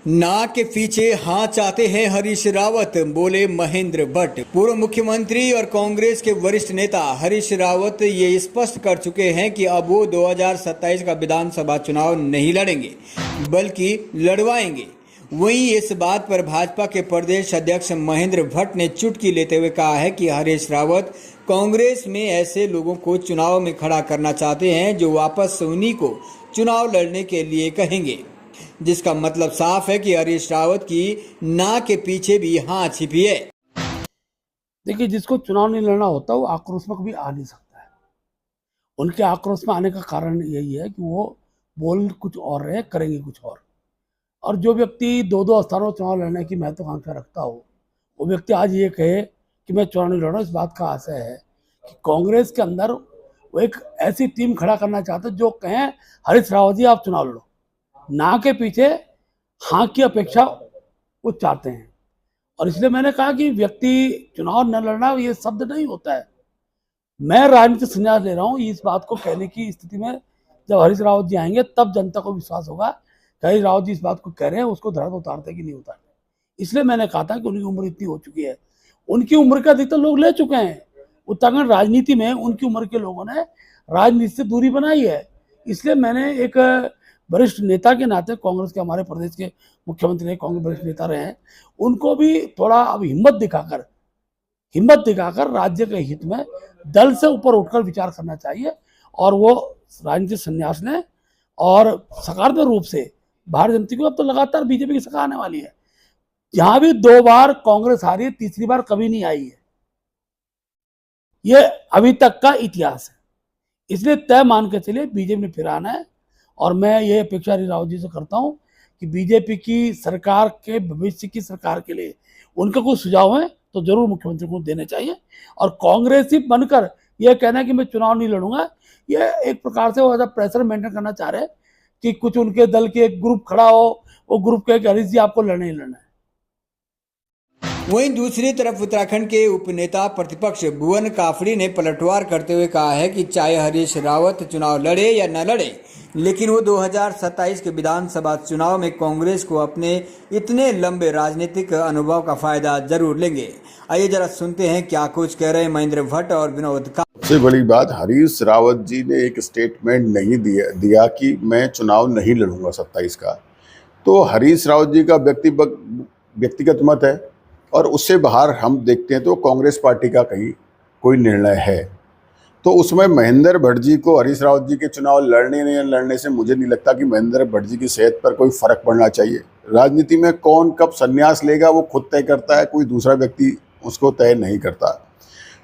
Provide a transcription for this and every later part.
ना के पीछे हाँ चाहते हैं हरीश रावत, बोले महेंद्र भट्ट। पूर्व मुख्यमंत्री और कांग्रेस के वरिष्ठ नेता हरीश रावत ये स्पष्ट कर चुके हैं कि अब वो 2027 का विधानसभा चुनाव नहीं लड़ेंगे बल्कि लड़वाएंगे। वहीं इस बात पर भाजपा के प्रदेश अध्यक्ष महेंद्र भट्ट ने चुटकी लेते हुए कहा है कि हरीश रावत कांग्रेस में ऐसे लोगों को चुनाव में खड़ा करना चाहते हैं जो वापस उन्हीं को चुनाव लड़ने के लिए कहेंगे, जिसका मतलब साफ है कि हरीश रावत की ना के पीछे भी हाँ छिपी है। देखिए, जिसको चुनाव नहीं लड़ना होता वो आक्रोशमक भी आ नहीं सकता है। उनके आक्रोश में आने का कारण यही है कि वो बोल कुछ और रहे, करेंगे कुछ और जो व्यक्ति दो दो स्थानों चुनाव लड़ने की महत्वाकांक्षा रखता हो, वो व्यक्ति आज ये कहे कि मैं चुनाव नहीं लड़ रहा, इस बात का आशय है कि कांग्रेस के अंदर वो एक ऐसी टीम खड़ा करना चाहते जो कहें हरीश रावत जी आप चुनाव लड़ो, ना के पीछे हाँ की अपेक्षा वो चाहते हैं। और इसलिए मैंने कहा कि व्यक्ति चुनाव न लड़ना ये शब्द नहीं होता है। मैं राजनीतिक संन्यास ले रहा हूँ इस बात को कहने की स्थिति में। जब हरीश रावत जी आएंगे तब जनता को विश्वास होगा कि हरीश रावत जी इस बात को कह रहे हैं, उसको धड़ उतारते कि नहीं उतारते। इसलिए मैंने कहा था कि उनकी उम्र इतनी हो चुकी है, उनकी उम्र का अधिकतर लोग ले चुके हैं। उत्तराखंड राजनीति में उनकी उम्र के लोगों ने राजनीति से दूरी बनाई है। इसलिए मैंने एक वरिष्ठ नेता के नाते, कांग्रेस के हमारे प्रदेश के मुख्यमंत्री रहे, कांग्रेस वरिष्ठ नेता रहे हैं, उनको भी थोड़ा अब हिम्मत दिखाकर राज्य के हित में दल से ऊपर उठकर विचार करना चाहिए और वो राजनीतिक संन्यास लें और सकारात्मक रूप से भारतीय जनता को, अब तो लगातार बीजेपी की सरकार आने वाली है। जहां भी 2 बार कांग्रेस हारी है, तीसरी बार कभी नहीं आई है, ये अभी तक का इतिहास है। इसलिए तय मान के चलिए बीजेपी ने फिर आना है और मैं ये अपेक्षा हरीश रावत जी से करता हूं कि बीजेपी की सरकार के भविष्य की सरकार के लिए उनका कुछ सुझाव है तो जरूर मुख्यमंत्री को देने चाहिए। और कांग्रेसी बनकर यह कहना है कि मैं चुनाव नहीं लड़ूंगा, यह एक प्रकार से वो ऐसा प्रेशर मेंटेन करना चाह रहे हैं कि कुछ उनके दल के एक ग्रुप खड़ा हो, वो ग्रुप कहे कि हरीश जी आपको लड़ना ही लड़ना है। वहीं दूसरी तरफ उत्तराखंड के उपनेता प्रतिपक्ष भुवन काफड़ी ने पलटवार करते हुए कहा है कि चाहे हरीश रावत चुनाव लड़े या न लड़े, लेकिन वो 2027 के विधानसभा चुनाव में कांग्रेस को अपने इतने लंबे राजनीतिक अनुभव का फायदा जरूर लेंगे। आइए जरा सुनते हैं क्या कुछ कह रहे हैं महेंद्र भट्ट और विनोद का। सबसे बड़ी बात, हरीश रावत जी ने एक स्टेटमेंट नहीं दिया कि मैं चुनाव नहीं लड़ूंगा 27 का। तो हरीश रावत जी का व्यक्तिगत मत है और उससे बाहर हम देखते हैं तो कांग्रेस पार्टी का कहीं कोई निर्णय है। तो उसमें महेंद्र भट्ट जी को हरीश रावत जी के चुनाव लड़ने या लड़ने से मुझे नहीं लगता कि महेंद्र भट्ट जी की सेहत पर कोई फर्क पड़ना चाहिए। राजनीति में कौन कब संन्यास लेगा वो खुद तय करता है, कोई दूसरा व्यक्ति उसको तय नहीं करता।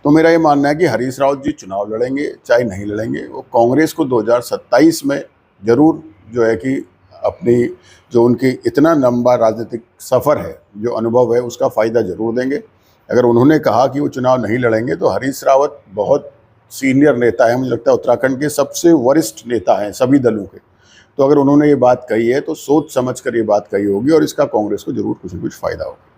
तो मेरा ये मानना है कि हरीश रावत जी चुनाव लड़ेंगे चाहे नहीं लड़ेंगे, वो कांग्रेस को 2027 में जरूर जो है कि अपनी जो उनकी इतना लंबा राजनीतिक सफ़र है, जो अनुभव है, उसका फ़ायदा जरूर देंगे। अगर उन्होंने कहा कि वो चुनाव नहीं लड़ेंगे तो हरीश रावत बहुत सीनियर नेता है, मुझे लगता है उत्तराखंड के सबसे वरिष्ठ नेता हैं सभी दलों के। तो अगर उन्होंने ये बात कही है तो सोच समझ कर ये बात कही होगी और इसका कांग्रेस को जरूर कुछ न कुछ फ़ायदा होगा।